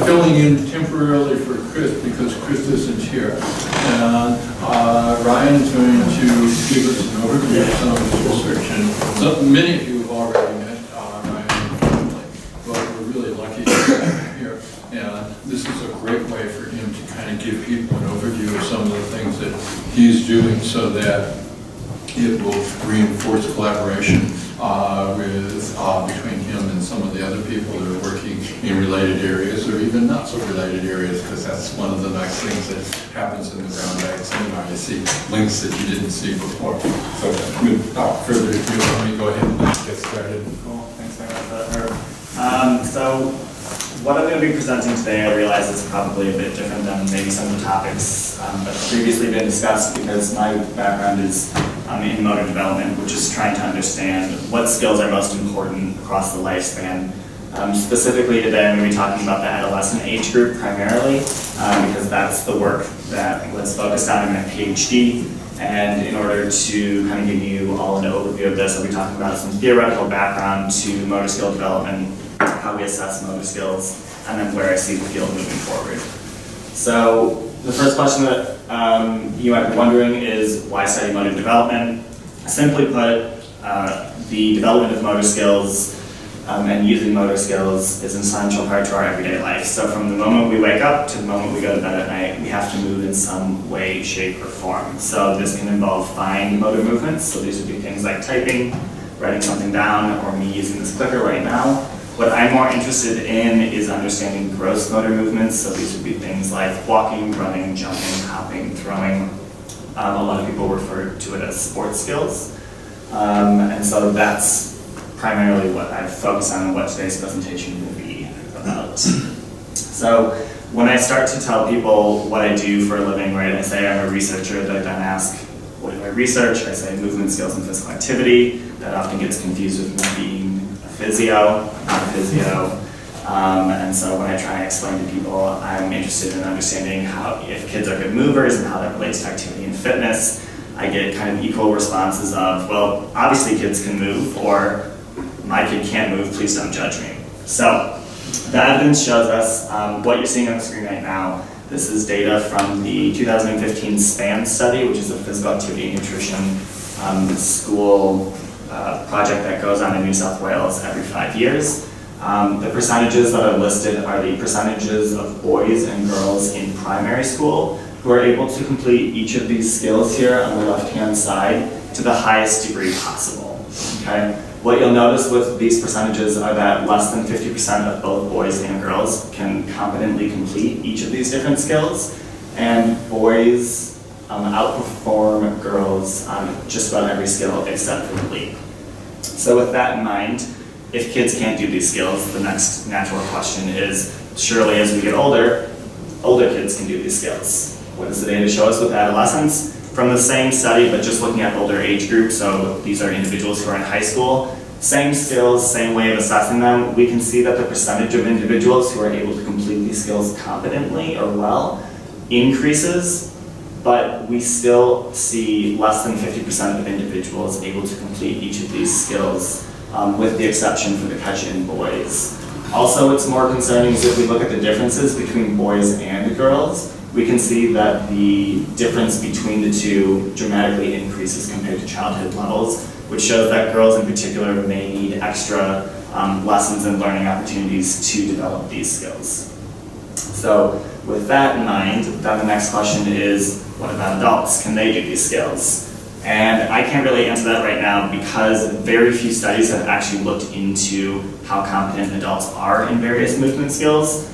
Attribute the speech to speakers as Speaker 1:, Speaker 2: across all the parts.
Speaker 1: I'm filling in temporarily for Chris because Chris isn't here. And Ryan's going to give us an overview of some of his research. And many of you have already met Ryan personally, but we're really lucky to have him here. And this is a great way for him to kind of give people an overview of some of the things that he's doing so that it will reinforce collaboration between him and some of the other people that are working in related areas or even not so related areas, because that's one of the nice things that happens in the Brown Bag seminar. You see links that you didn't see before. So without further ado, let me go ahead and get started.
Speaker 2: Cool. Thanks very much for that, Herb. So what I'm going to be presenting today, I realize is probably a bit different than maybe some of the topics that have previously been discussed, because my background is in motor development, which is trying to understand what skills are most important across the lifespan. Specifically today, I'm going to be talking about the adolescent age group primarily, because that's the work that was focused on in my PhD. And in order to kind of give you all an overview of this, I'll be talking about some theoretical background to motor skill development, how we assess motor skills, and then where I see the field moving forward. So the first question that you might be wondering is, why study motor development? Simply put, the development of motor skills and using motor skills is an essential part to our everyday life. So from the moment we wake up to the moment we go to bed at night, we have to move in some way, shape, or form. So this can involve fine motor movements. So these would be things like typing, writing something down, or me using this clicker right now. What I'm more interested in is understanding gross motor movements. So these would be things like walking, running, jumping, hopping, throwing. A lot of people refer to it as sports skills. And so that's primarily what I focus on and what today's presentation will be about. So when I start to tell people what I do for a living, right, I say I'm a researcher, they then ask, what do I research? I say movement skills and physical activity. That often gets confused with me being a physio, not a physio. And so when I try and explain to people, I'm interested in understanding how, if kids are good movers and how that relates to activity and fitness, I get kind of equal responses of, well, obviously kids can move, or my kid can't move, please don't judge me. So the evidence shows us what you're seeing on the screen right now. This is data from the 2015 SPAN study, which is a physical activity and nutrition school project that goes on in New South Wales every 5 years. The percentages that are listed are the percentages of boys and girls in primary school who are able to complete each of these skills here on the left-hand side to the highest degree possible. Okay? What you'll notice with these percentages are that less than 50% of both boys and girls can competently complete each of these different skills, and boys outperform girls on just about every skill except for the leap. So with that in mind, if kids can't do these skills, the next natural question is, surely as we get older, older kids can do these skills. What does the data show us with adolescents? From the same study, but just looking at older age groups, so these are individuals who are in high school, same skills, same way of assessing them, we can see that the percentage of individuals who are able to complete these skills competently or well increases, but we still see less than 50% of individuals able to complete each of these skills, with the exception for the catch-in boys. Also, what's more concerning is if we look at the differences between boys and girls, we can see that the difference between the two dramatically increases compared to childhood levels, which shows that girls in particular may need extra lessons and learning opportunities to develop these skills. So with that in mind, then the next question is, what about adults? Can they do these skills? And I can't really answer that right now because very few studies have actually looked into how competent adults are in various movement skills.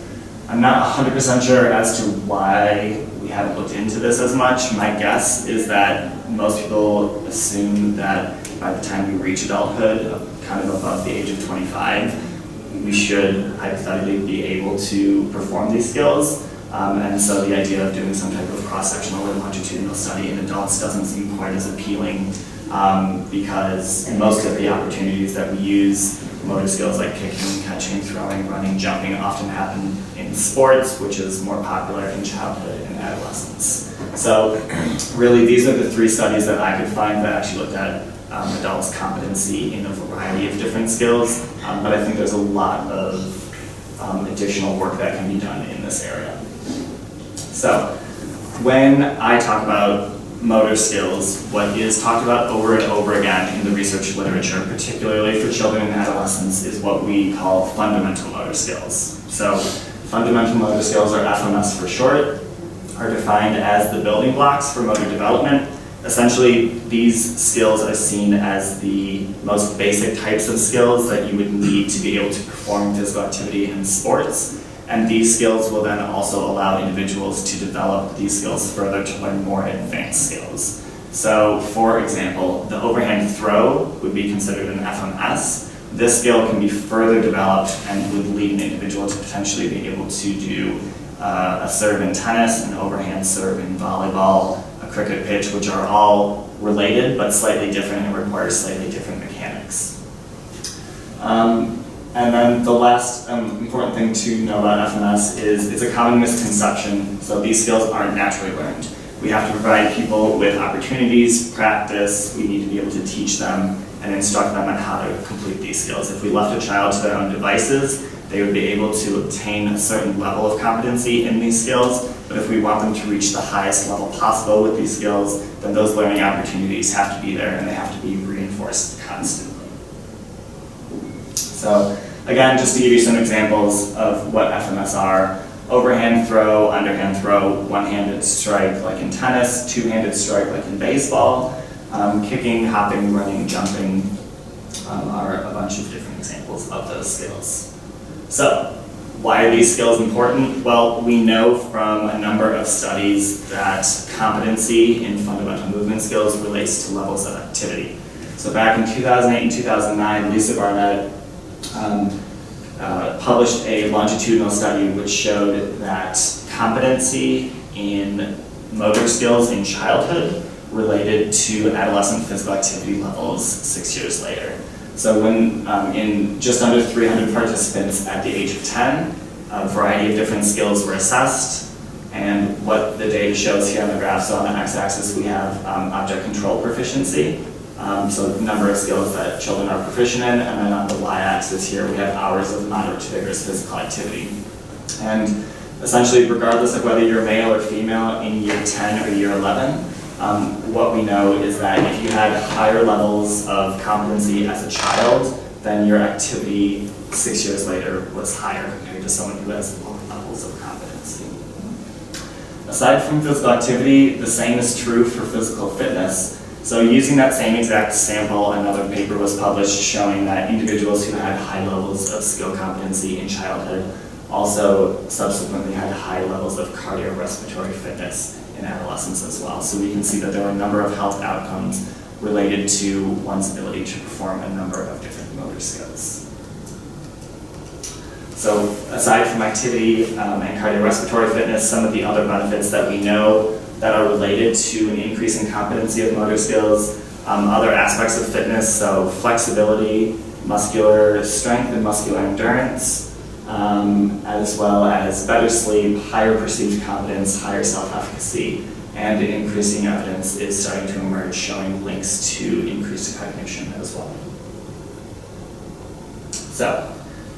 Speaker 2: I'm not 100% sure as to why we haven't looked into this as much. My guess is that most people assume that by the time we reach adulthood, kind of above the age of 25, we should hypothetically be able to perform these skills. And so the idea of doing some type of cross-sectional or longitudinal study in adults doesn't seem quite as appealing because most of the opportunities that we use motor skills like kicking, catching, throwing, running, jumping often happen in sports, which is more popular in childhood and adolescence. So really these are the three studies that I could find that actually looked at adults' competency in a variety of different skills, but I think there's a lot of additional work that can be done in this area. So when I talk about motor skills, what is talked about over and over again in the research literature, particularly for children and adolescents, is what we call fundamental motor skills. So fundamental motor skills, or FMS for short, are defined as the building blocks for motor development. Essentially, these skills are seen as the most basic types of skills that you would need to be able to perform physical activity in sports. And these skills will then also allow individuals to develop these skills further to learn more advanced skills. So, for example, the overhand throw would be considered an FMS. This skill can be further developed and would lead an individual to potentially be able to do a serve in tennis, an overhand serve in volleyball, a cricket pitch, which are all related but slightly different and require slightly different mechanics. And then the last important thing to know about FMS is it's a common misconception. So these skills aren't naturally learned. We have to provide people with opportunities, practice. We need to be able to teach them and instruct them on how to complete these skills. If we left a child to their own devices, they would be able to obtain a certain level of competency in these skills. But if we want them to reach the highest level possible with these skills, then those learning opportunities have to be there and they have to be reinforced constantly. So again, just to give you some examples of what FMS are: overhand throw, underhand throw, one-handed strike like in tennis, two-handed strike like in baseball, kicking, hopping, running, jumping are a bunch of different examples of those skills. So why are these skills important? Well, we know from a number of studies that competency in fundamental movement skills relates to levels of activity. So back in 2008 and 2009, Lisa Barnett published a longitudinal study which showed that competency in motor skills in childhood related to adolescent physical activity levels 6 years later. So when in just under 300 participants at the age of 10, a variety of different skills were assessed, and what the data shows here on the graph, so on the x-axis we have object control proficiency, so the number of skills that children are proficient in, and then on the y-axis here we have hours of moderate to vigorous physical activity. And essentially, regardless of whether you're male or female in year 10 or year 11, what we know is that if you had higher levels of competency as a child, then your activity 6 years later was higher compared to someone who has low levels of competency. Aside from physical activity, the same is true for physical fitness. So using that same exact sample, another paper was published showing that individuals who had high levels of skill competency in childhood also subsequently had high levels of cardiorespiratory fitness in adolescence as well. So we can see that there are a number of health outcomes related to one's ability to perform a number of different motor skills. So aside from activity and cardiorespiratory fitness, some of the other benefits that we know that are related to an increase in competency of motor skills, other aspects of fitness, so flexibility, muscular strength and muscular endurance, as well as better sleep, higher perceived competence, higher self-efficacy, and increasing evidence is starting to emerge showing links to increased cognition as well. So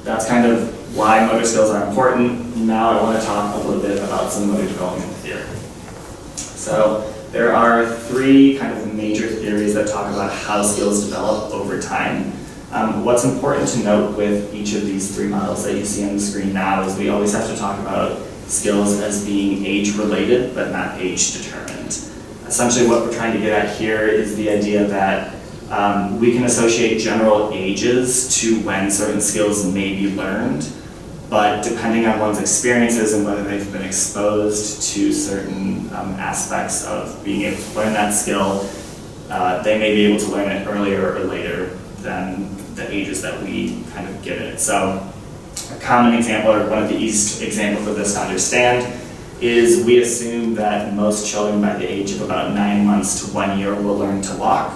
Speaker 2: that's kind of why motor skills are important. Now I want to talk a little bit about some motor development theory. So there are three kind of major theories that talk about how skills develop over time. What's important to note with each of these three models that you see on the screen now is we always have to talk about skills as being age-related but not age-determined. Essentially what we're trying to get at here is the idea that we can associate general ages to when certain skills may be learned, but depending on one's experiences and whether they've been exposed to certain aspects of being able to learn that skill, they may be able to learn it earlier or later than the ages that we kind of give it. So a common example, or one of the easiest examples of this to understand, is we assume that most children by the age of about 9 months to 1 year will learn to walk.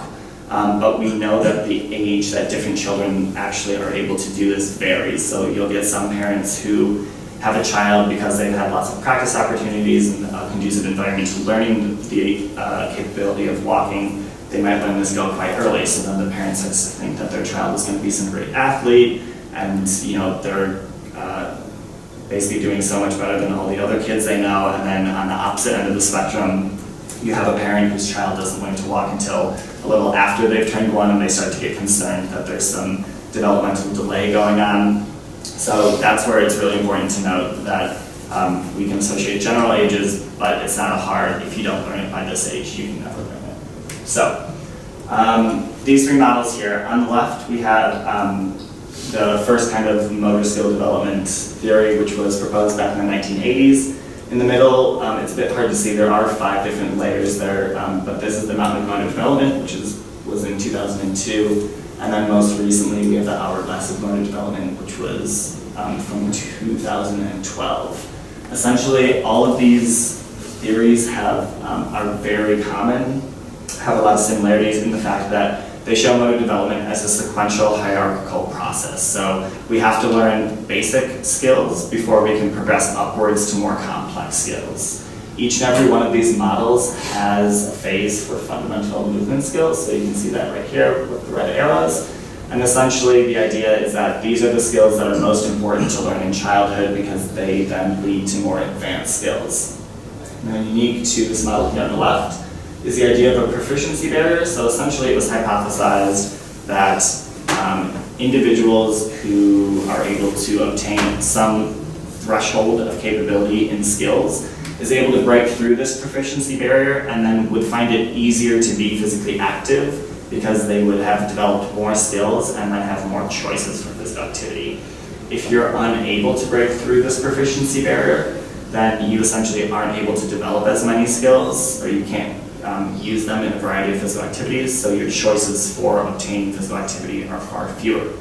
Speaker 2: But we know that the age that different children actually are able to do this varies. So you'll get some parents who have a child because they've had lots of practice opportunities and a conducive environment to learning the capability of walking. They might learn this skill quite early, so then the parents have to think that their child is going to be some great athlete, and they're basically doing so much better than all the other kids they know, and then on the opposite end of the spectrum, you have a parent whose child doesn't learn to walk until a little after they've turned 1, and they start to get concerned that there's some developmental delay going on. So that's where it's really important to note that we can associate general ages, but it's not a hard, if you don't learn it by this age, you can never learn it. So these 3 models here. On the left, we have the first kind of motor skill development theory, which was proposed back in the 1980s. In the middle, it's a bit hard to see. There are 5 different layers there, but this is the mountain of motor development, which was in 2002. And then most recently, we have the hourglass of motor development, which was from 2012. Essentially, all of these theories are very common, have a lot of similarities in the fact that they show motor development as a sequential hierarchical process. So we have to learn basic skills before we can progress upwards to more complex skills. Each and every one of these models has a phase for fundamental movement skills. So you can see that right here with the red arrows. And essentially the idea is that these are the skills that are most important to learn in childhood because they then lead to more advanced skills. Now, unique to this model here on the left is the idea of a proficiency barrier. So essentially it was hypothesized that individuals who are able to obtain some threshold of capability in skills is able to break through this proficiency barrier and then would find it easier to be physically active because they would have developed more skills and then have more choices for physical activity. If you're unable to break through this proficiency barrier, then you essentially aren't able to develop as many skills, or you can't use them in a variety of physical activities, so your choices for obtaining physical activity are far fewer.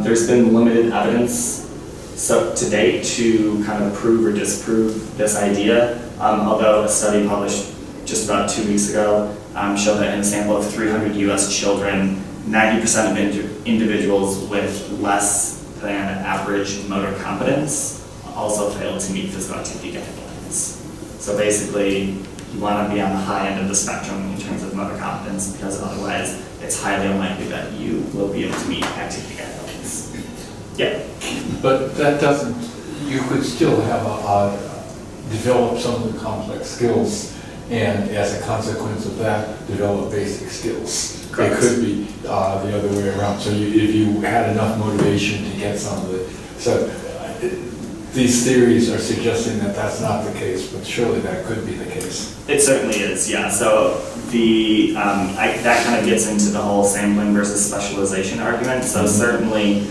Speaker 2: There's been limited evidence to date to kind of prove or disprove this idea, although a study published just about 2 weeks ago showed that in a sample of 300 US children, 90% of individuals with less than average motor competence also failed to meet physical activity guidelines. So basically, you want to be on the high end of the spectrum in terms of motor competence because otherwise it's highly unlikely that you will be able to meet activity guidelines. Yeah.
Speaker 3: But that doesn't, you could still have develop some of the complex skills and as a consequence of that, develop basic skills.
Speaker 2: Correct.
Speaker 3: It could be the other way around. So if you had enough motivation to get some of these theories are suggesting that that's not the case, but surely that could be the case.
Speaker 2: It certainly is, yeah. So that kind of gets into the whole sampling versus specialization argument. So certainly,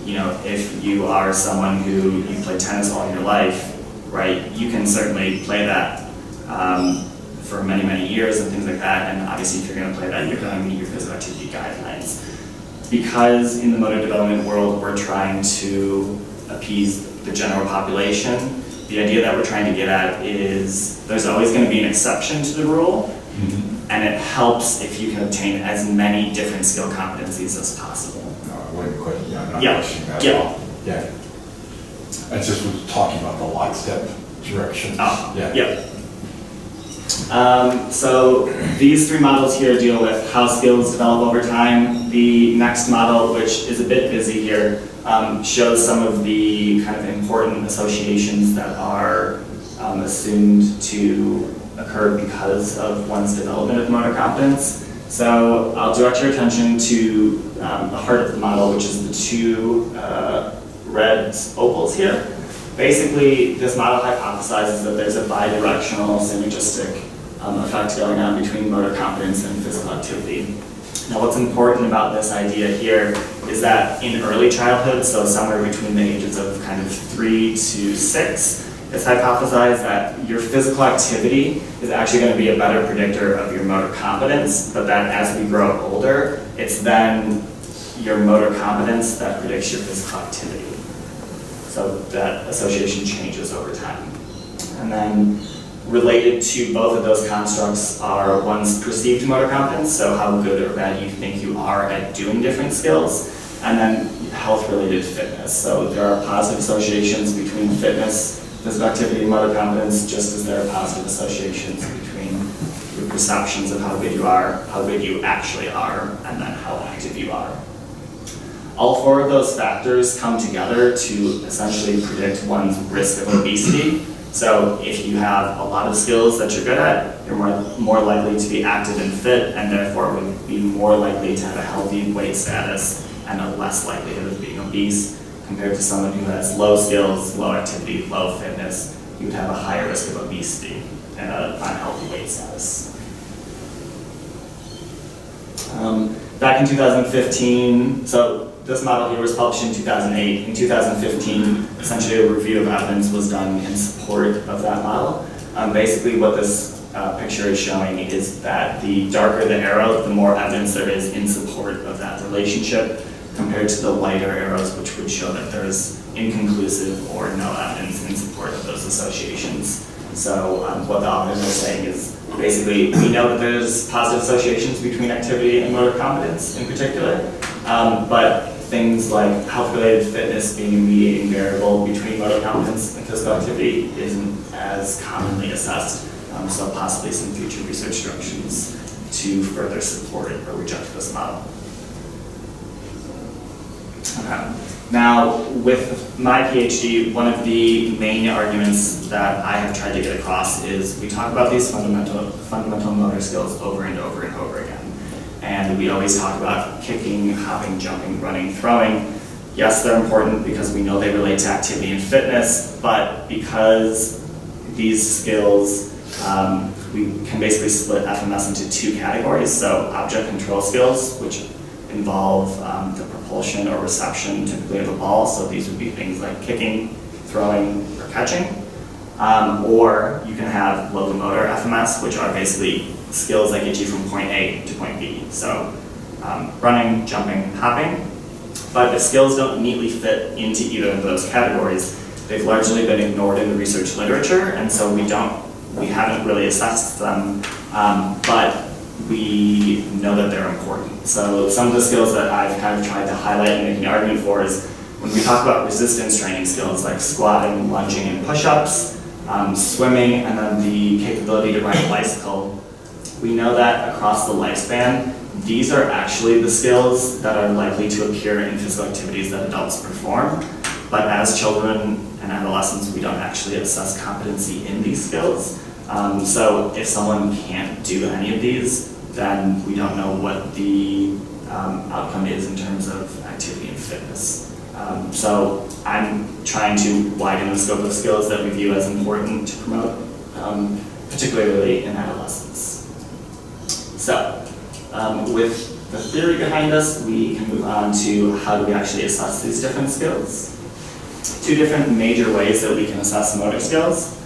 Speaker 2: if you are someone who you play tennis all your life, right, you can certainly play that for many, many years and things like that. And obviously, if you're going to play that, you're going to meet your physical activity guidelines. Because in the motor development world, we're trying to appease the general population, the idea that we're trying to get at is there's always going to be an exception to the rule, and it helps if you can obtain as many different skill competencies as possible.
Speaker 3: No, I wouldn't question, I'm not
Speaker 2: Yeah.
Speaker 3: questioning that
Speaker 2: Yeah.
Speaker 3: at all. Yeah. I just was talking about the lockstep direction.
Speaker 2: Oh,
Speaker 3: yeah.
Speaker 2: So these 3 models here deal with how skills develop over time. The next model, which is a bit busy here, shows some of the kind of important associations that are assumed to occur because of one's development of motor competence. So I'll direct your attention to the heart of the model, which is the 2 red opals here. Basically, this model hypothesizes that there's a bidirectional synergistic effect going on between motor competence and physical activity. Now, what's important about this idea here is that in early childhood, so somewhere between the ages of kind of 3 to 6, it's hypothesized that your physical activity is actually going to be a better predictor of your motor competence, but that as we grow older, it's then your motor competence that predicts your physical activity. So that association changes over time. And then related to both of those constructs are one's perceived motor competence, so how good or bad you think you are at doing different skills, and then health-related fitness. So there are positive associations between fitness, physical activity, and motor competence, just as there are positive associations between your perceptions of how good you are, how good you actually are, and then how active you are. All 4 of those factors come together to essentially predict one's risk of obesity. So if you have a lot of skills that you're good at, you're more likely to be active and fit, and therefore would be more likely to have a healthy weight status and a less likelihood of being obese, compared to someone who has low skills, low activity, low fitness. You would have a higher risk of obesity and an unhealthy weight status. Back in 2015, so this model here was published in 2008. In 2015, essentially a review of evidence was done in support of that model. Basically what this picture is showing is that the darker the arrow, the more evidence there is in support of that relationship, compared to the lighter arrows, which would show that there is inconclusive or no evidence in support of those associations. So what the authors are saying is, basically, we know that there's positive associations between activity and motor competence in particular, but things like health-related fitness being a mediating variable between motor competence and physical activity isn't as commonly assessed, so possibly some future research directions to further support or reject this model. Okay. Now, with my PhD, one of the main arguments that I have tried to get across is we talk about these fundamental motor skills over and over and over again. And we always talk about kicking, hopping, jumping, running, throwing. Yes, they're important because we know they relate to activity and fitness, but because these skills, we can basically split FMS into 2 categories. So object control skills, which involve the propulsion or reception typically of a ball, so these would be things like kicking, throwing, or catching. Or you can have locomotor FMS, which are basically skills that get you from point A to point B. So running, jumping, hopping. But if skills don't neatly fit into either of those categories, they've largely been ignored in the research literature, and so we haven't really assessed them, but we know that they're important. So some of the skills that I've kind of tried to highlight and make an argument for is when we talk about resistance training skills like squatting, lunging, and push-ups, swimming, and then the capability to ride a bicycle, we know that across the lifespan, these are actually the skills that are likely to appear in physical activities that adults perform. But as children and adolescents, we don't actually assess competency in these skills. So if someone can't do any of these, then we don't know what the outcome is in terms of activity and fitness. So I'm trying to widen the scope of skills that we view as important to promote, particularly in adolescence. So with the theory behind us, we can move on to how do we actually assess these different skills. 2 different major ways that we can assess motor skills.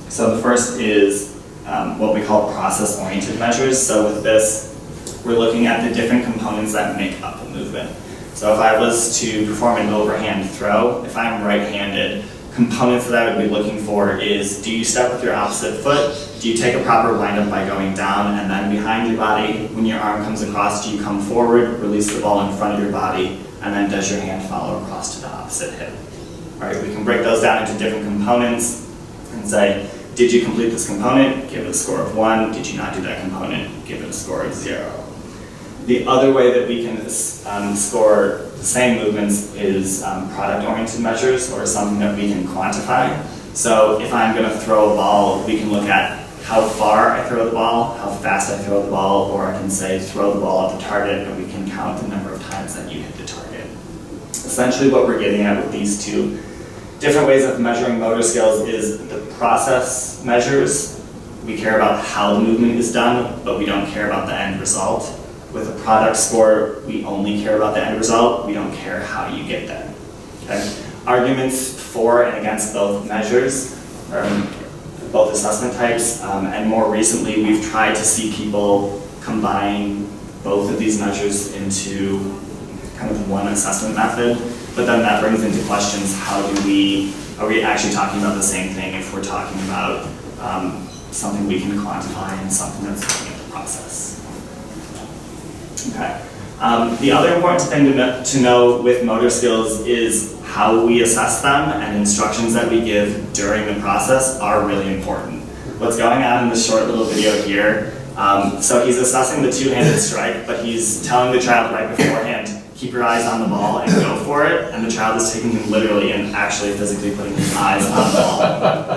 Speaker 2: So the first is what we call process-oriented measures. So with this, we're looking at the different components that make up a movement. So if I was to perform an overhand throw, if I'm right-handed, components that I would be looking for is, do you step with your opposite foot? Do you take a proper wind-up by going down and then behind your body? When your arm comes across, do you come forward, release the ball in front of your body, and then does your hand follow across to the opposite hip? All right, we can break those down into different components and say, did you complete this component? Give it a score of 1. Did you not do that component? Give it a score of 0. The other way that we can score the same movements is product-oriented measures, or something that we can quantify. So if I'm going to throw a ball, we can look at how far I throw the ball, how fast I throw the ball, or I can say throw the ball at the target, and we can count the number of times that you hit the target. Essentially what we're getting at with these 2 different ways of measuring motor skills is the process measures. We care about how the movement is done, but we don't care about the end result. With a product score, we only care about the end result. We don't care how you get there. Okay? Arguments for and against both measures, both assessment types, and more recently we've tried to see people combine both of these measures into kind of one assessment method, but then that brings into questions, are we actually talking about the same thing if we're talking about something we can quantify and something that's looking at the process? Okay. The other important thing to know with motor skills is how we assess them, and instructions that we give during the process are really important. What's going on in this short little video here So he's assessing the two-handed strike, but he's telling the child right beforehand, keep your eyes on the ball and go for it, and the child is taking him literally and actually physically putting his eyes on the ball.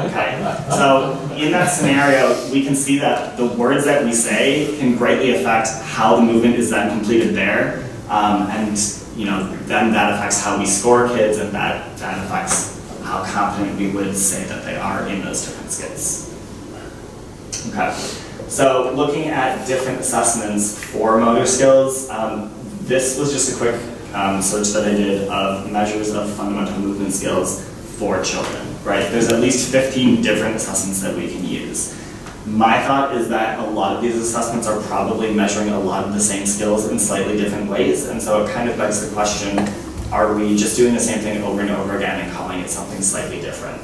Speaker 2: Okay? So in that scenario, we can see that the words that we say can greatly affect how the movement is then completed there, and then that affects how we score kids, and that affects how confident we would say that they are in those different skills. Okay. So looking at different assessments for motor skills, this was just a quick search that I did of measures of fundamental movement skills for children, right? There's at least 15 different assessments that we can use. My thought is that a lot of these assessments are probably measuring a lot of the same skills in slightly different ways, and so it kind of begs the question, are we just doing the same thing over and over again and calling it something slightly different?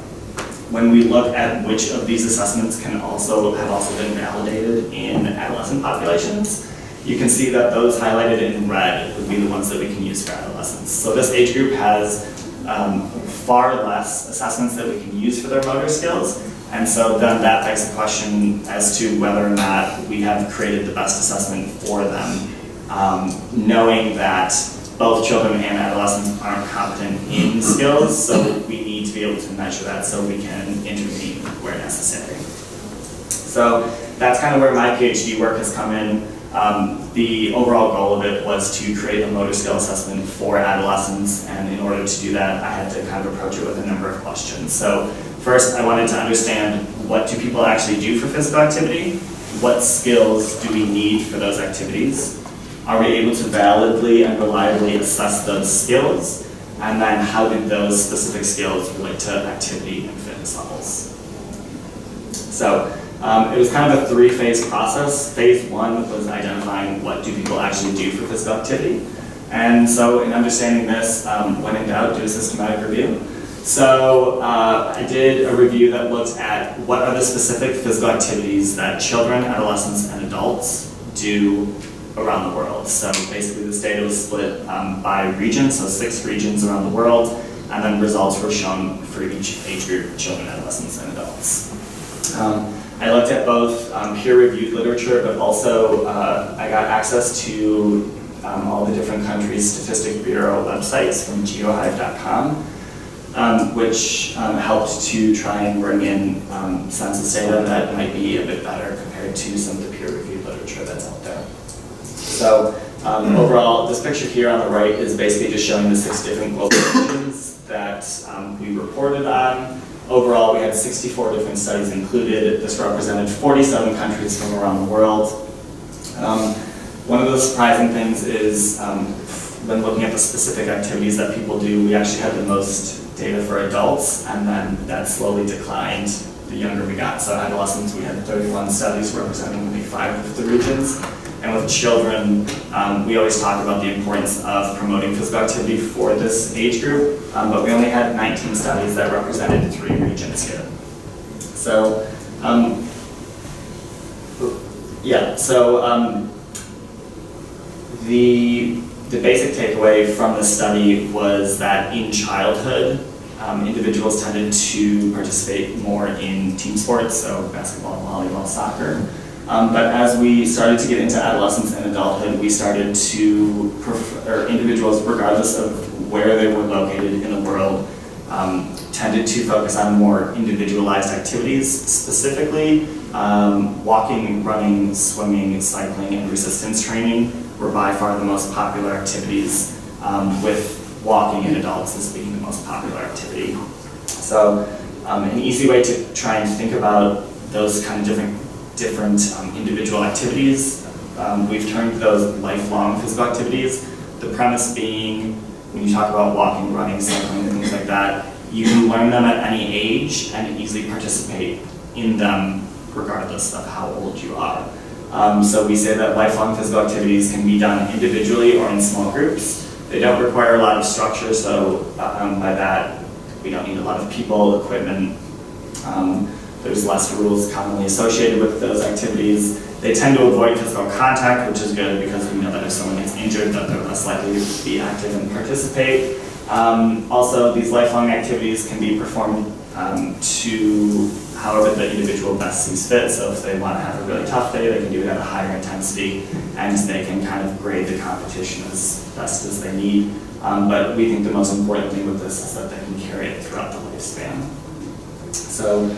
Speaker 2: When we look at which of these assessments have also been validated in adolescent populations, you can see that those highlighted in red would be the ones that we can use for adolescents. So this age group has far less assessments that we can use for their motor skills, and so then that begs the question as to whether or not we have created the best assessment for them, knowing that both children and adolescents aren't competent in skills, so we need to be able to measure that so we can intervene where necessary. So that's kind of where my PhD work has come in. The overall goal of it was to create a motor skill assessment for adolescents, and in order to do that, I had to kind of approach it with a number of questions. So first, I wanted to understand, what do people actually do for physical activity? What skills do we need for those activities? Are we able to validly and reliably assess those skills? And then how do those specific skills relate to activity and fitness levels? So it was kind of a three-phase process. Phase one was identifying what do people actually do for physical activity. And so in understanding this, when in doubt, do a systematic review. So I did a review that looked at what are the specific physical activities that children, adolescents, and adults do around the world. So basically this data was split by region, so 6 regions around the world, and then results were shown for each age group, children, adolescents, and adults. I looked at both peer-reviewed literature, but also I got access to all the different countries' Statistic Bureau websites from geohive.com, which helped to try and bring in census data that might be a bit better compared to some of the peer-reviewed literature that's out there. So overall, this picture here on the right is basically just showing the 6 different global regions that we reported on. Overall, we had 64 different studies included. This represented 47 countries from around the world. One of the surprising things is when looking at the specific activities that people do, we actually had the most data for adults, and then that slowly declined the younger we got. So adolescents, we had 31 studies representing only 5 of the regions. And with children, we always talk about the importance of promoting physical activity for this age group, but we only had 19 studies that represented 3 regions here. So, the basic takeaway from this study was that in childhood, individuals tended to participate more in team sports, so basketball, volleyball, soccer. But as we started to get into adolescence and adulthood, we started to prefer, individuals, regardless of where they were located in the world, tended to focus on more individualized activities, specifically walking, running, swimming, cycling, and resistance training were by far the most popular activities, with walking in adults as being the most popular activity. So an easy way to try and think about those kind of different individual activities, we've termed those lifelong physical activities. The premise being, when you talk about walking, running, cycling, and things like that, you can learn them at any age and easily participate in them regardless of how old you are. So we say that lifelong physical activities can be done individually or in small groups. They don't require a lot of structure, so by that, we don't need a lot of people, equipment. There's less rules commonly associated with those activities. They tend to avoid physical contact, which is good because we know that if someone gets injured, that they're less likely to be active and participate. Also, these lifelong activities can be performed to however the individual best sees fit. So if they want to have a really tough day, they can do it at a higher intensity, and they can kind of grade the competition as best as they need. But we think the most important thing with this is that they can carry it throughout the lifespan. So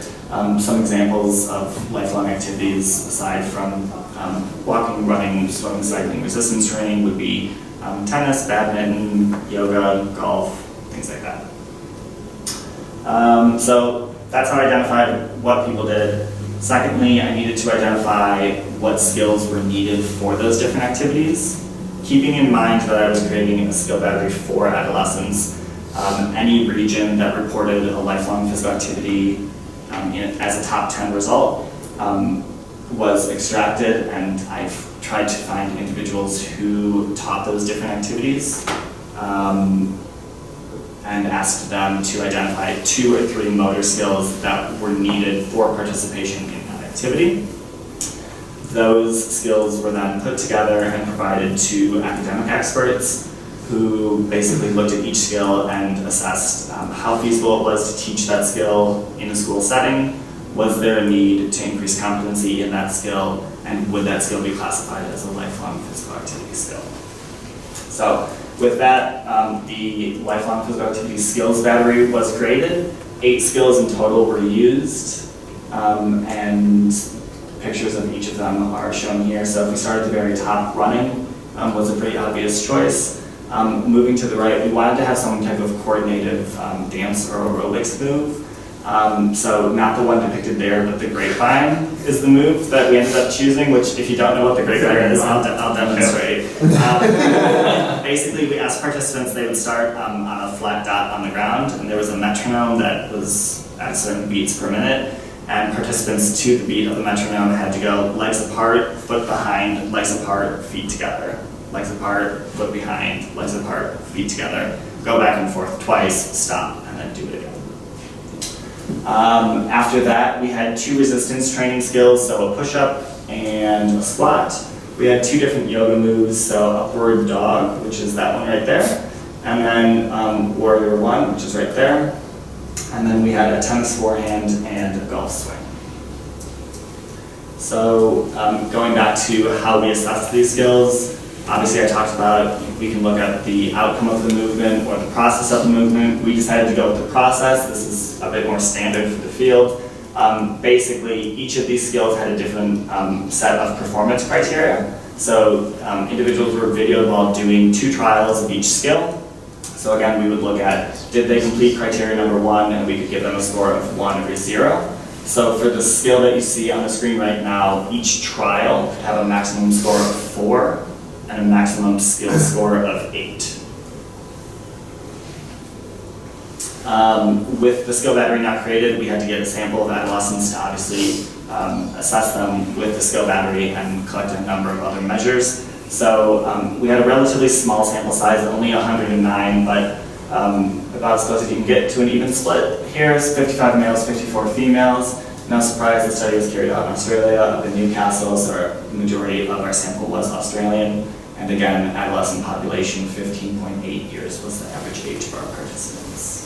Speaker 2: some examples of lifelong activities aside from walking, running, swimming, cycling, resistance training would be tennis, badminton, yoga, golf, things like that. So that's how I identified what people did. Secondly, I needed to identify what skills were needed for those different activities, keeping in mind that I was creating a skill battery for adolescents. Any region that reported a lifelong physical activity as a top 10 result was extracted, and I've tried to find individuals who taught those different activities and asked them to identify 2 or 3 motor skills that were needed for participation in that activity. Those skills were then put together and provided to academic experts who basically looked at each skill and assessed how feasible it was to teach that skill in a school setting. Was there a need to increase competency in that skill, and would that skill be classified as a lifelong physical activity skill? So with that, the lifelong physical activity skills battery was created. 8 skills in total were used, and pictures of each of them are shown here. So if we start at the very top, running was a pretty obvious choice. Moving to the right, we wanted to have some type of coordinative dance or aerobics move. So not the one depicted there, but the grapevine is the move that we ended up choosing, which if you don't know what the grapevine is, I'll demonstrate. Basically, we asked participants, they would start on a flat dot on the ground, and there was a metronome that was at certain beats per minute, and participants to the beat of the metronome had to go legs apart, foot behind, legs apart, feet together. Legs apart, foot behind, legs apart, feet together. Go back and forth twice, stop, and then do it again. After that, we had 2 resistance training skills, so a push-up and a squat. We had 2 different yoga moves, so upward dog, which is that one right there, and then warrior 1, which is right there. And then we had a tennis forehand and a golf swing. So going back to how we assess these skills, obviously I talked about we can look at the outcome of the movement or the process of the movement. We decided to go with the process. This is a bit more standard for the field. Basically, each of these skills had a different set of performance criteria. So individuals were videoed while doing 2 trials of each skill. So again, we would look at, did they complete criteria number 1, and we could give them a score of 1 or 0. So for the skill that you see on the screen right now, each trial could have a maximum score of 4 and a maximum skill score of 8. With the skill battery not created, we had to get a sample of adolescents to obviously assess them with the skill battery and collect a number of other measures. So we had a relatively small sample size, only 109, but about as close as you can get to an even split. Here's 55 males, 54 females. No surprise, the study was carried out in Australia, up in Newcastle, so the majority of our sample was Australian. And again, adolescent population, 15.8 years was the average age of our participants.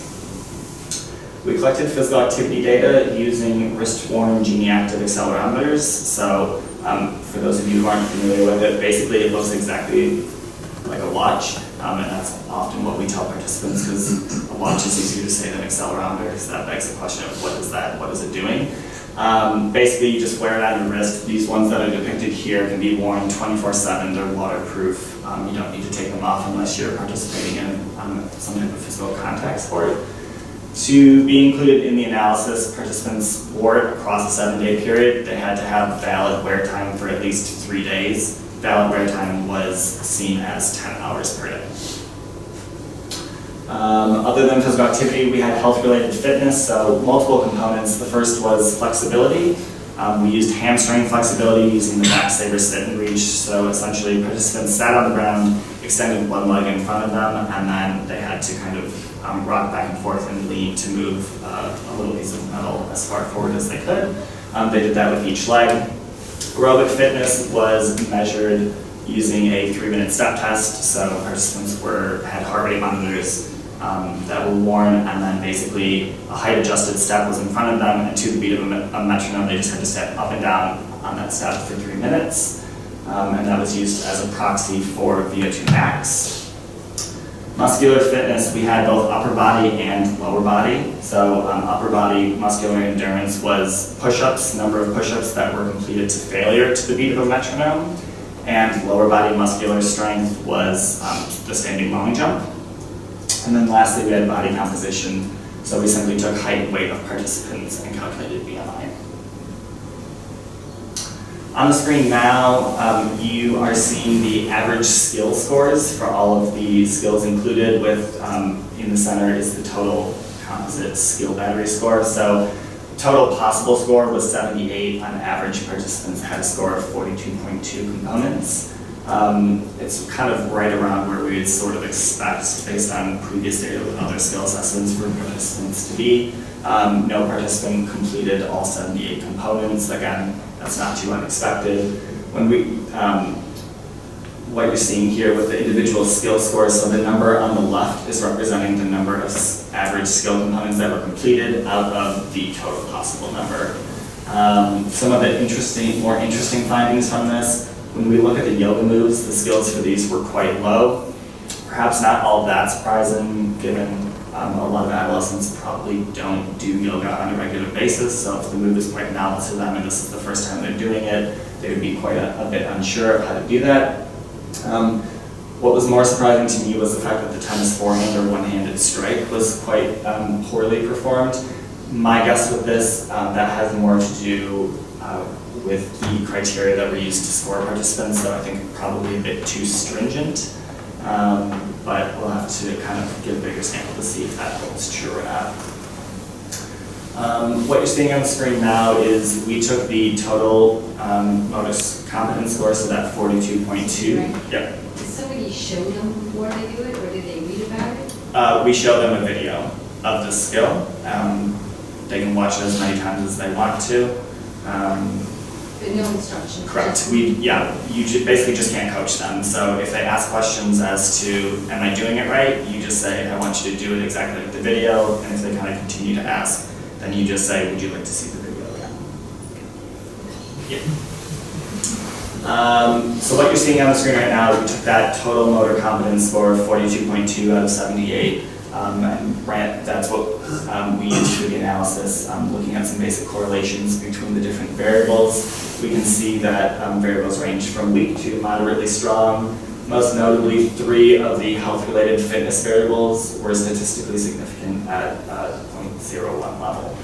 Speaker 2: We collected physical activity data using wrist-worn genie-active accelerometers. So for those of you who aren't familiar with it, basically it looks exactly like a watch. And that's often what we tell participants, because a watch is easier to say than accelerometer, because that begs the question of what is that, what is it doing? Basically, you just wear it on your wrist. These ones that are depicted here can be worn 24/7. They're waterproof. You don't need to take them off unless you're participating in some type of physical contact sport. To be included in the analysis, participants wore it across a 7-day period. They had to have valid wear time for at least 3 days. Valid wear time was seen as 10 hours per day. Other than physical activity, we had health-related fitness, so multiple components. The first was flexibility. We used hamstring flexibility using the back saver sit and reach. So essentially, participants sat on the ground, extended one leg in front of them, and then they had to kind of rock back and forth and lean to move a little piece of metal as far forward as they could. They did that with each leg. Aerobic fitness was measured using a 3-minute step test. So participants had heart rate monitors that were worn, and then basically a height-adjusted step was in front of them, and to the beat of a metronome, they just had to step up and down on that step for 3 minutes, and that was used as a proxy for VO2 max. Muscular fitness, we had both upper body and lower body. So upper body muscular endurance was push-ups, number of push-ups that were completed to failure to the beat of a metronome, and lower body muscular strength was the standing long jump. And then lastly, we had body composition. So we simply took height and weight of participants and calculated BMI. On the screen now, you are seeing the average skill scores for all of the skills included with, in the center is the total composite skill battery score. So total possible score was 78. On average, participants had a score of 42.2 components. It's kind of right around where we would sort of expect based on previous data with other skill assessments for participants to be. No participant completed all 78 components. Again, that's not too unexpected. When we, what you're seeing here with the individual skill scores, so the number on the left is representing the number of average skill components that were completed out of the total possible number. Some of the more interesting findings from this, when we look at the yoga moves, the skills for these were quite low. Perhaps not all that surprising, given a lot of adolescents probably don't do yoga on a regular basis, so if the move is quite novel to them and this is the first time they're doing it, they would be quite a bit unsure of how to do that. What was more surprising to me was the fact that the tennis forehand or one-handed strike was quite poorly performed. My guess with this, that has more to do with the criteria that were used to score participants, so I think probably a bit too stringent. But we'll have to kind of get a bigger sample to see if that holds true or not. What you're seeing on the screen now is we took the total motor competence score, so that 42.2.
Speaker 4: Right.
Speaker 2: Yep.
Speaker 4: Did somebody show them before they do it, or did they read about it?
Speaker 2: We show them a video of the skill. They can watch it as many times as they want to.
Speaker 4: But no instruction?
Speaker 2: Correct. You basically just can't coach them. So if they ask questions as to, am I doing it right? You just say, I want you to do it exactly like the video. And if they kind of continue to ask, then you just say, would you like to see the video again? Yeah. So what you're seeing on the screen right now is we took that total motor competence score of 42.2 out of 78. And that's what we used for the analysis, looking at some basic correlations between the different variables. We can see that variables range from weak to moderately strong. Most notably, 3 of the health-related fitness variables were statistically significant at 0.01 level.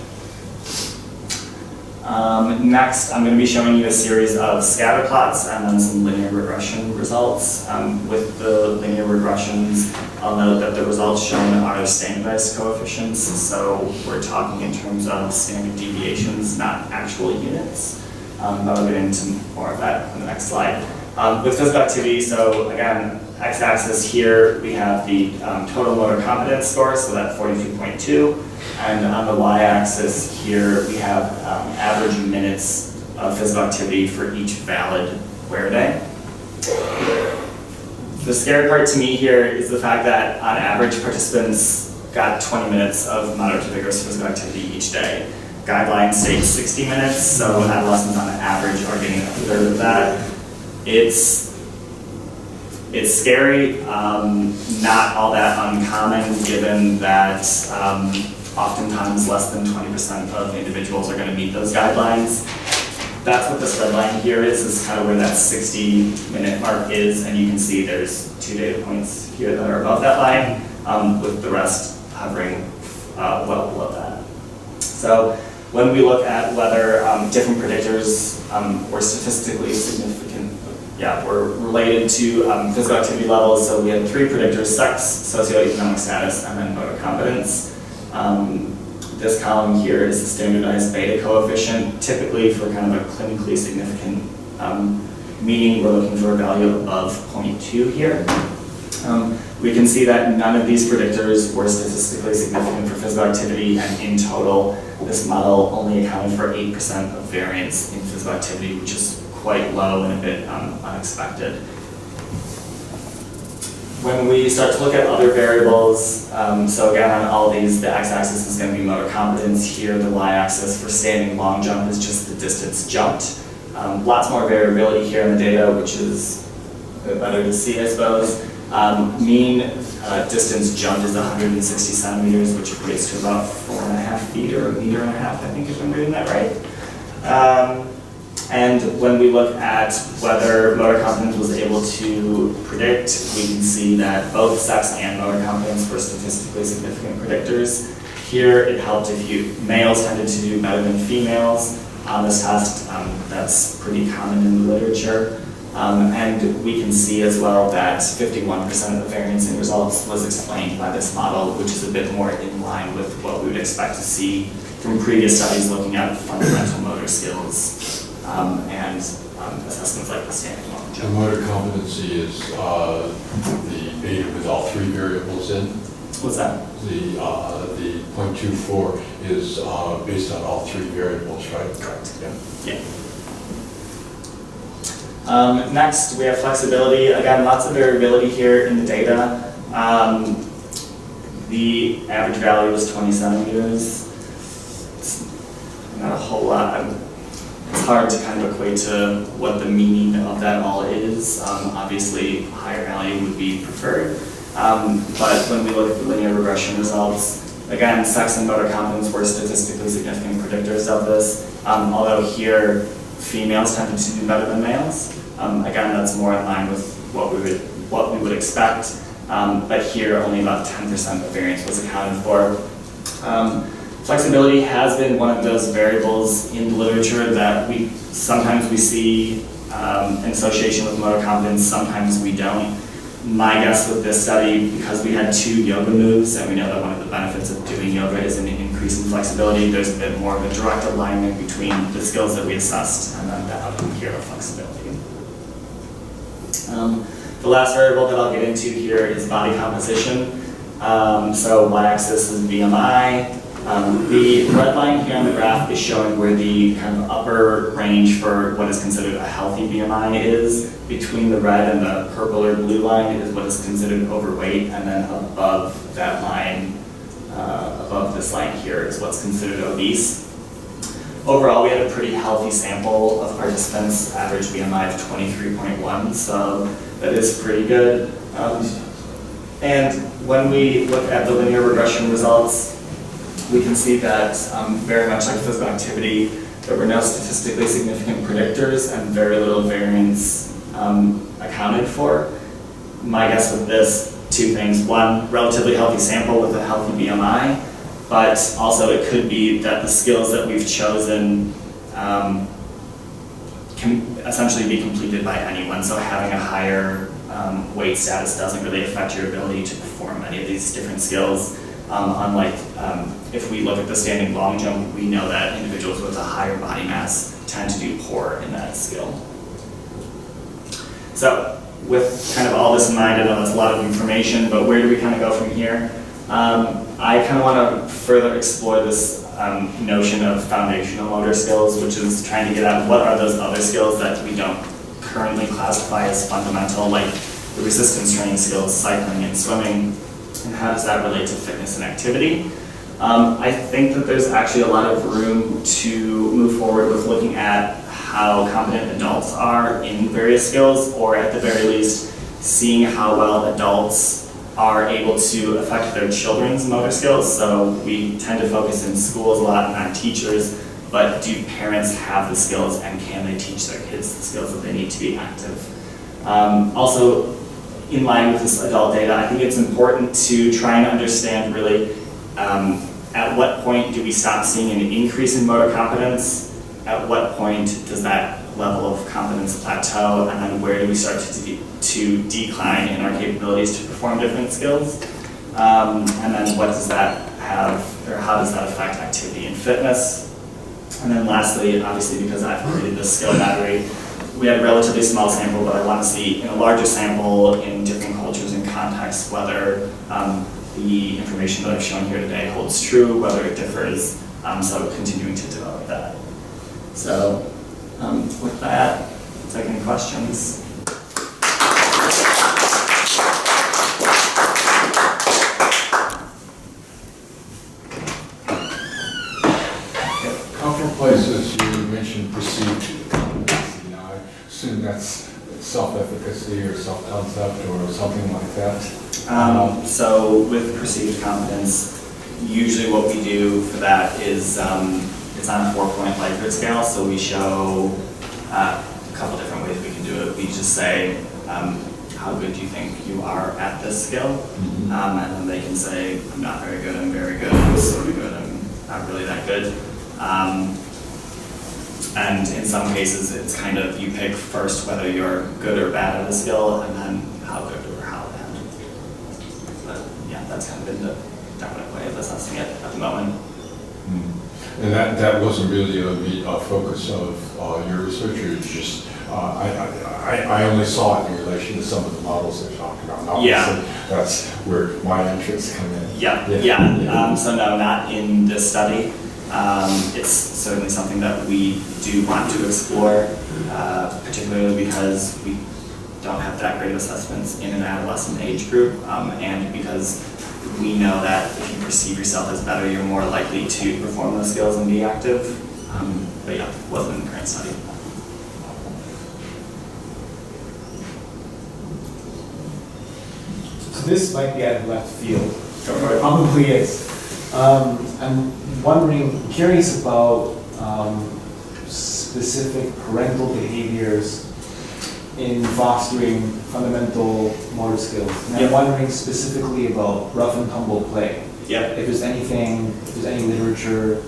Speaker 2: Next, I'm going to be showing you a series of scatter plots and then some linear regression results. With the linear regressions, I'll note that the results shown are standardized coefficients, so we're talking in terms of standard deviations, not actual units. I'll get into more of that on the next slide. With physical activity, so again, x-axis here, we have the total motor competence score, so that 42.2. And on the y-axis here, we have average minutes of physical activity for each valid wear day. The scary part to me here is the fact that on average, participants got 20 minutes of moderate to vigorous physical activity each day. Guidelines state 60 minutes, so adolescents on average are getting a third of that. It's scary, not all that uncommon given that oftentimes less than 20% of individuals are going to meet those guidelines. That's what this red line here is kind of where that 60-minute mark is, and you can see there's 2 data points here that are above that line, with the rest hovering well below that. So when we look at whether different predictors were statistically significant, were related to physical activity levels, so we had 3 predictors: sex, socioeconomic status, and then motor competence. This column here is the standardized beta coefficient, typically for kind of a clinically significant meaning. We're looking for a value above 0.2 here. We can see that none of these predictors were statistically significant for physical activity, and in total, this model only accounted for 8% of variance in physical activity, which is quite low and a bit unexpected. when we start to look at other variables, so again, on all of these, the x-axis is going to be motor competence. Here, the y-axis for standing long jump is just the distance jumped. Lots more variability here in the data, which is a bit better to see, I suppose. Mean distance jumped is 160 centimeters, which equates to about 4.5 feet or 1.5 meters, I think, if I'm doing that right. And when we look at whether motor competence was able to predict, we can see that both sex and motor competence were statistically significant predictors. Here, it helped if males tended to do better than females on this test. That's pretty common in the literature. And we can see as well that 51% of the variance in results was explained by this model, which is a bit more in line with what we would expect to see from previous studies looking at fundamental motor skills and assessments like the standing long
Speaker 3: The
Speaker 2: jump.
Speaker 3: motor competency is the beta with all three variables in.
Speaker 2: What's that?
Speaker 3: The 0.24 is based on all three variables, right?
Speaker 2: Correct. Yeah. Next, we have flexibility. Again, lots of variability here in the data. The average value was 20 centimeters. It's not a whole lot. It's hard to kind of equate to what the meaning of that all is. Obviously, higher value would be preferred. But when we look at the linear regression results, again, sex and motor competence were statistically significant predictors of this. Although here, females tended to do better than males. Again, that's more in line with what we would expect. But here, only about 10% of variance was accounted for. Flexibility has been one of those variables in the literature that sometimes we see in association with motor competence, sometimes we don't. My guess with this study, because we had 2 yoga moves, and we know that one of the benefits of doing yoga is an increase in flexibility, there's a bit more of a direct alignment between the skills that we assessed and then the outcome here of flexibility. The last variable that I'll get into here is body composition. So y-axis is BMI. The red line here on the graph is showing where the kind of upper range for what is considered a healthy BMI is. Between the red and the purple or blue line is what is considered overweight, and then above that line, above this line here is what's considered obese. Overall, we had a pretty healthy sample of participants, average BMI of 23.1, so that is pretty good. And when we look at the linear regression results, we can see that very much like physical activity, there were no statistically significant predictors and very little variance accounted for. My guess with this, 2 things. One, relatively healthy sample with a healthy BMI, but also it could be that the skills that we've chosen can essentially be completed by anyone. So having a higher weight status doesn't really affect your ability to perform any of these different skills. Unlike if we look at the standing long jump, we know that individuals with a higher body mass tend to do poor in that skill. So with kind of all this in mind, I know that's a lot of information, but where do we kind of go from here? I kind of want to further explore this notion of foundational motor skills, which is trying to get at what are those other skills that we don't currently classify as fundamental, like the resistance training skills, cycling and swimming, and how does that relate to fitness and activity? I think that there's actually a lot of room to move forward with looking at how competent adults are in various skills, or at the very least, seeing how well adults are able to affect their children's motor skills. So we tend to focus in schools a lot and on teachers, but do parents have the skills and can they teach their kids the skills that they need to be active? Also, in line with this adult data, I think it's important to try and understand really at what point do we stop seeing an increase in motor competence, at what point does that level of competence plateau, and then where do we start to decline in our capabilities to perform different skills, and then what does that have, or how does that affect activity and fitness? And then lastly, obviously because I've created this skill battery, we had a relatively small sample, but I want to see in a larger sample in different cultures and contexts whether the information that I've shown here today holds true, whether it differs, so continuing to develop that. So with that, take any questions.
Speaker 3: places you mentioned perceived competency. Now, I assume that's self-efficacy or self-concept or something like that.
Speaker 2: So with perceived competence, usually what we do for that is it's on a 4-point Likert scale. So we show a couple different ways we can do it. We just say, how good do you think you are at this skill?
Speaker 3: Mm-hmm.
Speaker 2: And then they can say, I'm not very good, I'm very good, I'm sort of good, I'm not really that good. And in some cases, it's kind of, you pick first whether you're good or bad at a skill, and then how good or how bad. But yeah, that's kind of been the definite way of assessing it at the moment.
Speaker 3: Mm-hmm. And that wasn't really a focus of your research, or it's just, I only saw it in relation to some of the models they talked about. And obviously, that's where my interests come in.
Speaker 2: Yeah. So no, not in this study. It's certainly something that we do want to explore, particularly because we don't have that great of assessments in an adolescent age group, and because we know that if you perceive yourself as better, you're more likely to perform those skills and be active. But yeah, it wasn't in the current study.
Speaker 5: So this might be out of left field.
Speaker 2: Go for it.
Speaker 5: It probably is. I'm curious about specific parental behaviors in fostering fundamental motor skills. And I'm wondering specifically about rough and tumble play.
Speaker 2: Yep.
Speaker 5: If there's any literature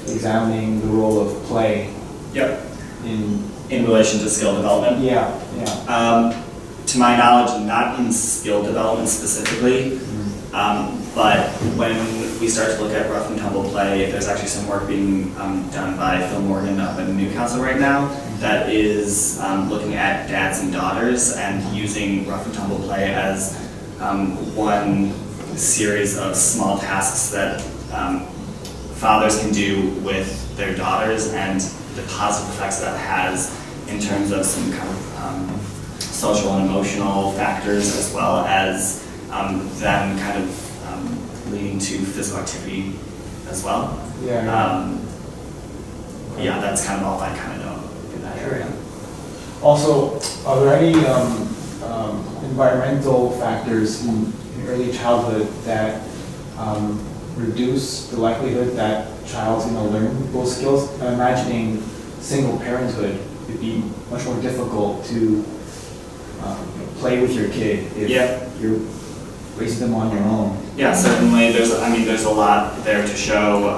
Speaker 5: examining the role of play
Speaker 2: Yep.
Speaker 5: in
Speaker 2: relation to skill development.
Speaker 5: Yeah.
Speaker 2: To my knowledge, not in skill development specifically, but when we start to look at rough and tumble play, there's actually some work being done by Phil Morgan up in Newcastle right now that is looking at dads and daughters and using rough and tumble play as one series of small tasks that fathers can do with their daughters and the positive effects that has in terms of some kind of social and emotional factors, as well as them kind of leading to physical activity as well. Yeah, that's kind of all I kind of know in that area.
Speaker 5: Also, are there any environmental factors in early childhood that reduce the likelihood that child's going to learn those skills? I'm imagining single parenthood would be much more difficult to play with your kid if you're raising them on your own.
Speaker 2: Yeah, certainly. There's a lot there to show,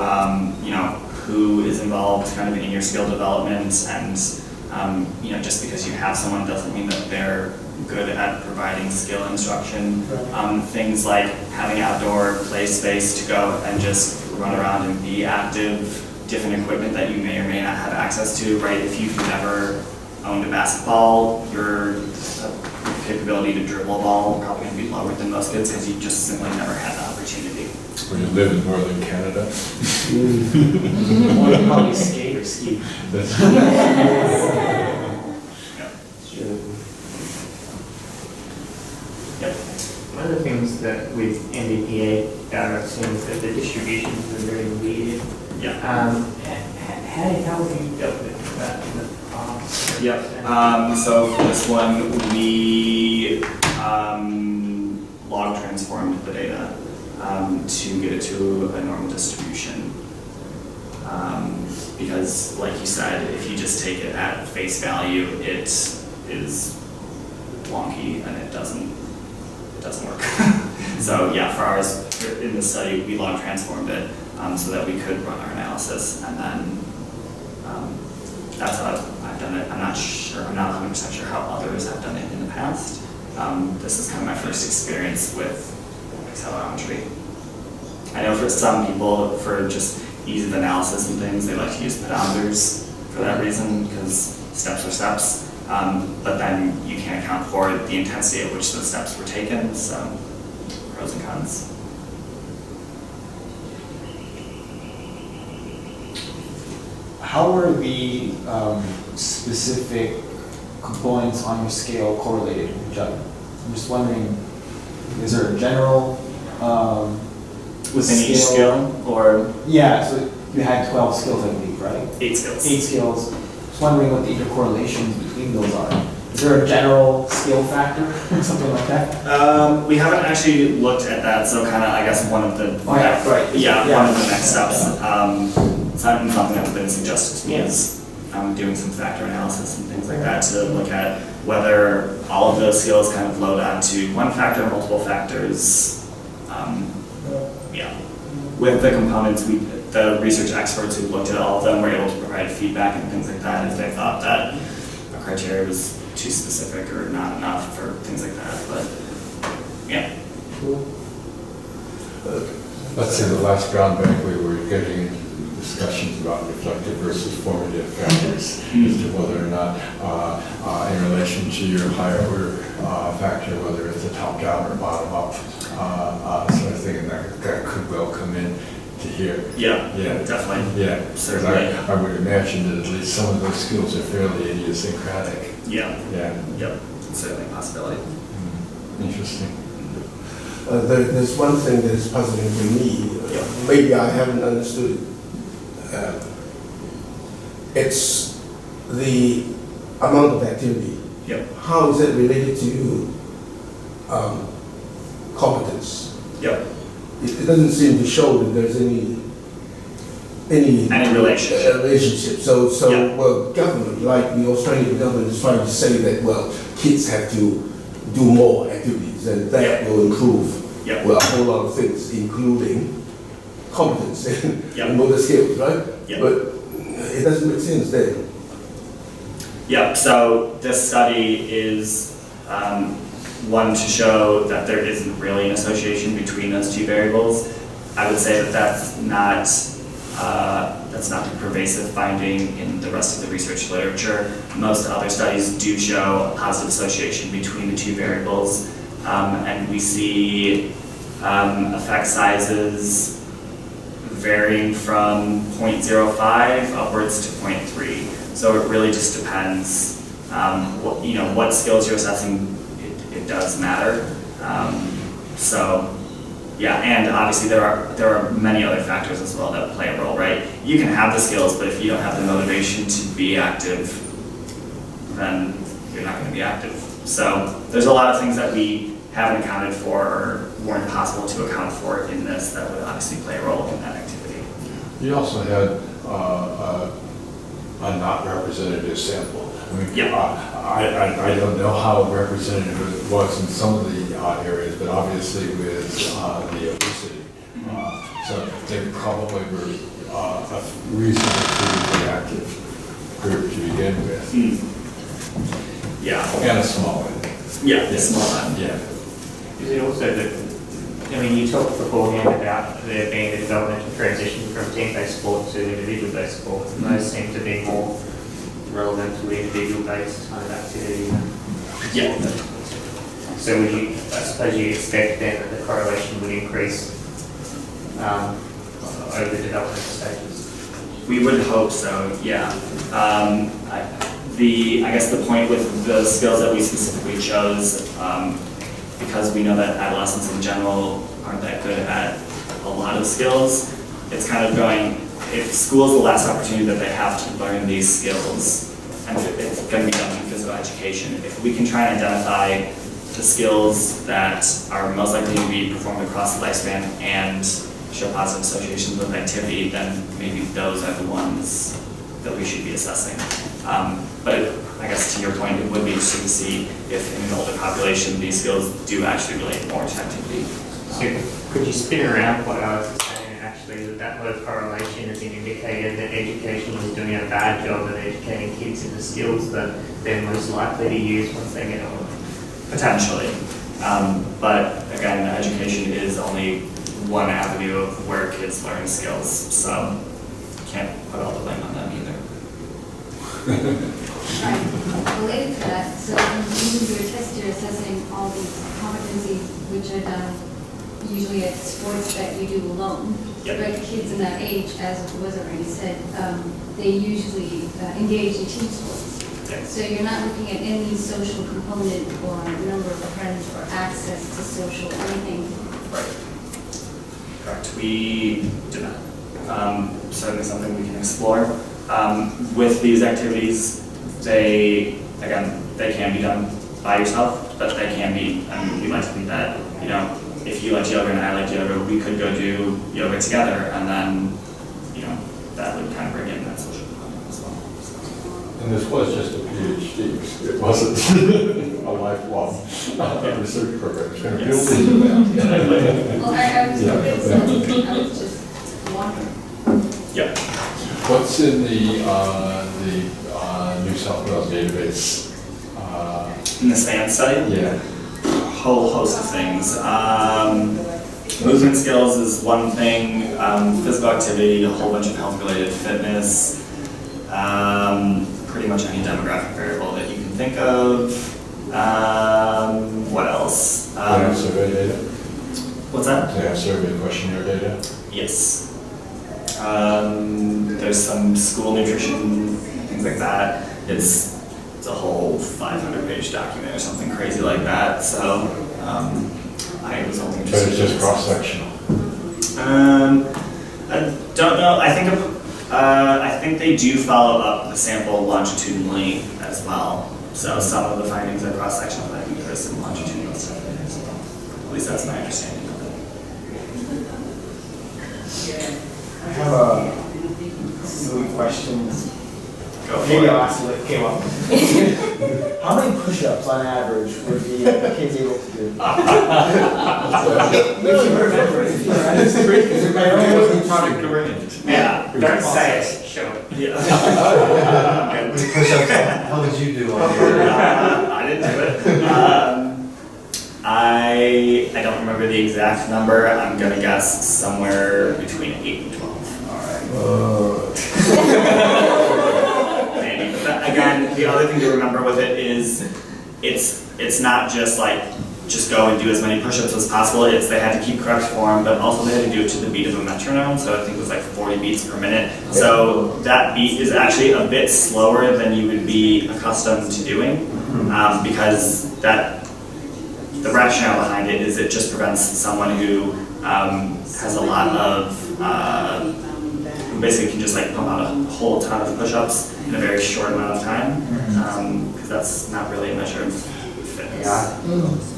Speaker 2: who is involved kind of in your skill development, and just because you have someone doesn't mean that they're good at providing skill instruction. Things like having outdoor play space to go and just run around and be active, different equipment that you may or may not have access to, right? If you've never owned a basketball, your capability to dribble a ball is probably going to be lower than most kids because you just simply never had the opportunity.
Speaker 3: When you live in northern Canada.
Speaker 5: Or you probably skate or ski.
Speaker 3: That's
Speaker 6: One of the things that with NDPA data seems that the distributions are very weird. How have you dealt with that in the past?
Speaker 2: So for this one, we log transformed the data to get it to a normal distribution. Because, like you said, if you just take it at face value, it is wonky and it doesn't work. So yeah, for ours, in the study, we log transformed it so that we could run our analysis, and then that's how I've done it. I'm not 100% sure how others have done it in the past. This is kind of my first experience with accelerometry. I know for some people, for just ease of analysis and things, they like to use pedometers for that reason, because steps are steps. But then you can't account for the intensity at which those steps were taken, so pros and cons.
Speaker 5: How are the specific components on your scale correlated with each other? I'm just wondering, is there a general
Speaker 2: within each skill, or
Speaker 5: yeah, so you had 12 skills, I believe, right?
Speaker 2: 8 skills.
Speaker 5: 8 skills. Just wondering what the intercorrelations between those are. Is there a general skill factor or something like that?
Speaker 2: We haven't actually looked at that, so kind of, I guess, one of the
Speaker 5: Oh, yeah, right.
Speaker 2: yeah,
Speaker 5: Yeah.
Speaker 2: one of the next steps. Something that's been suggested to me is doing some factor analysis and things like that to look at whether all of those skills kind of load onto one factor, multiple factors. Yeah, with the components, the research experts who looked at all of them were able to provide feedback and things like that if they thought that a criteria was too specific or not enough for things like that. But yeah.
Speaker 3: Let's say the last round back, we were getting into discussions about reflective versus formative factors as to whether or not, in relation to your higher order factor, whether it's a top-down or bottom-up sort of thing, and that could well come in to here.
Speaker 2: Yeah,
Speaker 3: Yeah.
Speaker 2: definitely.
Speaker 3: Yeah,
Speaker 2: Certainly.
Speaker 3: I would imagine that at least some of those skills are fairly idiosyncratic.
Speaker 2: Yeah,
Speaker 3: Yeah.
Speaker 2: yep, certainly a possibility.
Speaker 3: Interesting.
Speaker 7: There's one thing that is puzzling to me. Maybe I haven't understood it. It's the amount of activity.
Speaker 2: Yep.
Speaker 7: How is it related to competence?
Speaker 2: Yep.
Speaker 7: It doesn't seem to show that there's any relationship. So
Speaker 2: Yeah.
Speaker 7: well, government, like the Australian government, is trying to say that, well, kids have to do more activities, and that will improve
Speaker 2: Yep.
Speaker 7: well, a whole lot of things, including competence
Speaker 2: Yep.
Speaker 7: and motor skills, right?
Speaker 2: Yep.
Speaker 7: But it doesn't make sense then.
Speaker 2: Yep, so this study is one to show that there isn't really an association between those two variables. I would say that that's not a pervasive finding in the rest of the research literature. Most other studies do show a positive association between the two variables, and we see effect sizes varying from 0.05 upwards to 0.3. So it really just depends. What skills you're assessing, it does matter. So yeah, and obviously there are many other factors as well that play a role, right? You can have the skills, but if you don't have the motivation to be active, then you're not going to be active. So there's a lot of things that we haven't accounted for or weren't possible to account for in this that would obviously play a role in that activity.
Speaker 3: You also had a not representative sample. I mean,
Speaker 2: Yeah.
Speaker 3: I don't know how representative it was in some of the areas, but obviously with the obesity. So they probably were a reasonably active group to begin with.
Speaker 2: Yeah.
Speaker 3: And a small one.
Speaker 2: Yeah, it's small one.
Speaker 3: Yeah.
Speaker 6: Is it also that, you talked beforehand about there being a developmental transition from team-based sport to individual-based sports, and those seem to be more relevant to individual-based kind of activity than
Speaker 2: Yeah.
Speaker 6: sport. So I suppose you expect then that the correlation would increase over the developmental stages?
Speaker 2: We would hope so, yeah. I guess the point with the skills that we specifically chose, because we know that adolescents in general aren't that good at a lot of skills, it's kind of going, if school is the last opportunity that they have to learn these skills, and it's going to be done in physical education, if we can try and identify the skills that are most likely to be performed across the lifespan and show positive associations with activity, then maybe those are the ones that we should be assessing. But I guess to your point, it would be interesting to see if in an older population these skills do actually relate more to activity.
Speaker 6: So could you spin around what I was saying actually, that low correlation is an indicator that education is doing a bad job of educating kids in the skills that they're most likely to use once they get older?
Speaker 2: Potentially. But again, education is only one avenue of where kids learn skills, so can't put all the blame on them either.
Speaker 4: Related to that, so when you do your test, you're assessing all these competencies which are done usually at sports that you do alone.
Speaker 2: Yep.
Speaker 4: But kids in that age, as was already said, they usually engage in team sports.
Speaker 2: Yep.
Speaker 4: So you're not looking at any social component or number of friends or access to social anything.
Speaker 2: Right. Correct. We do not. certainly something we can explore. With these activities, they can be done by yourself, but they can be, we like to think that, you know, if you liked yoga and I liked yoga, we could go do yoga together, and then, you know, that would kind of bring in that social component as well. So.
Speaker 3: And this was just a PhD, it wasn't a lifelong research program, it's going to build into that.
Speaker 4: Well, I was
Speaker 3: Yeah.
Speaker 4: I was just wondering.
Speaker 2: Yeah.
Speaker 3: What's in the New South Wales database?
Speaker 2: In the SPAN study?
Speaker 3: Yeah.
Speaker 2: Whole host of things. Movement skills is one thing, physical activity, a whole bunch of health-related fitness, pretty much any demographic variable that you can think of. What else?
Speaker 3: Do they have survey data?
Speaker 2: What's that?
Speaker 3: Do they have survey questionnaire data?
Speaker 2: Yes. There's some school nutrition, things like that. It's a whole 500-page document or something crazy like that. So I was only
Speaker 3: But
Speaker 2: interested.
Speaker 3: it's just cross-sectional.
Speaker 2: I don't know. I think they do follow up the sample longitudinally as well. So some of the findings are cross-sectional, but I think there's some longitudinal stuff there as well. At least that's my understanding of it.
Speaker 5: I have a silly question.
Speaker 2: Go for
Speaker 5: Maybe
Speaker 2: it.
Speaker 5: I'll ask you what came up. How many push-ups on average would the kids able to do? If you remember, if you remember.
Speaker 7: It's great, because it might be product range.
Speaker 2: Yeah.
Speaker 6: Don't say it, show it.
Speaker 2: Yeah.
Speaker 8: How would you do on
Speaker 2: I didn't do it. I don't remember the exact number. I'm gonna guess somewhere between 8 and 12. Maybe. But again, the other thing to remember with it is it's not just like just go and do as many push-ups as possible. It's they had to keep correct form, but also they had to do it to the beat of a metronome. So I think it was like 40 beats per minute. So that beat is actually a bit slower than you would be accustomed to doing, because the rationale behind it is it just prevents someone who has a lot of who basically can just like pump out a whole ton of push-ups in a very short amount of time, because that's not really a measure of fitness.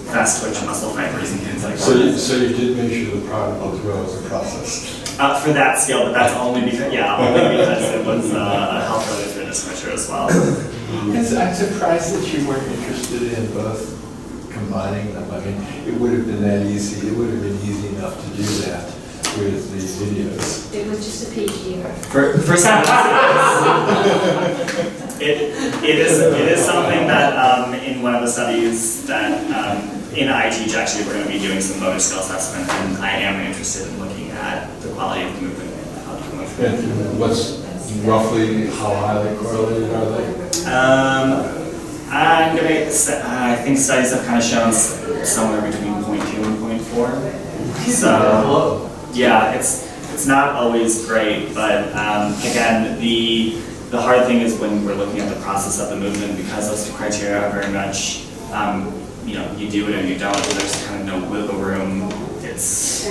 Speaker 2: Fast twitch muscle fibers and things like that.
Speaker 3: So you did measure the product as well as the process?
Speaker 2: For that scale, but that's only because it was a health-related fitness measure as well.
Speaker 8: I'm surprised that you weren't interested in both combining them. I mean, it would have been that easy. It would have been easy enough to do that with the videos.
Speaker 4: It was just a PhD work.
Speaker 2: For some it is something that in one of the studies that in I teach, actually we're going to be doing some motor skill assessment, and I am interested in looking at the quality of the movement and outcome of it.
Speaker 3: And what's roughly, how highly correlated are they?
Speaker 2: I think studies have kind of shown somewhere between 0.2 and 0.4. So yeah, it's not always great, but again, the hard thing is when we're looking at the process of the movement, because those two criteria are very much, you do it or you don't, there's kind of no wiggle room. It's a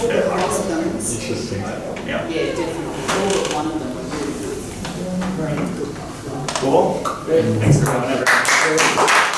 Speaker 2: bit hard sometimes.
Speaker 3: Interesting.
Speaker 2: Yeah.
Speaker 9: Yeah, definitely. All but one of them were really good.
Speaker 2: Cool. Great. Thanks for coming, everyone.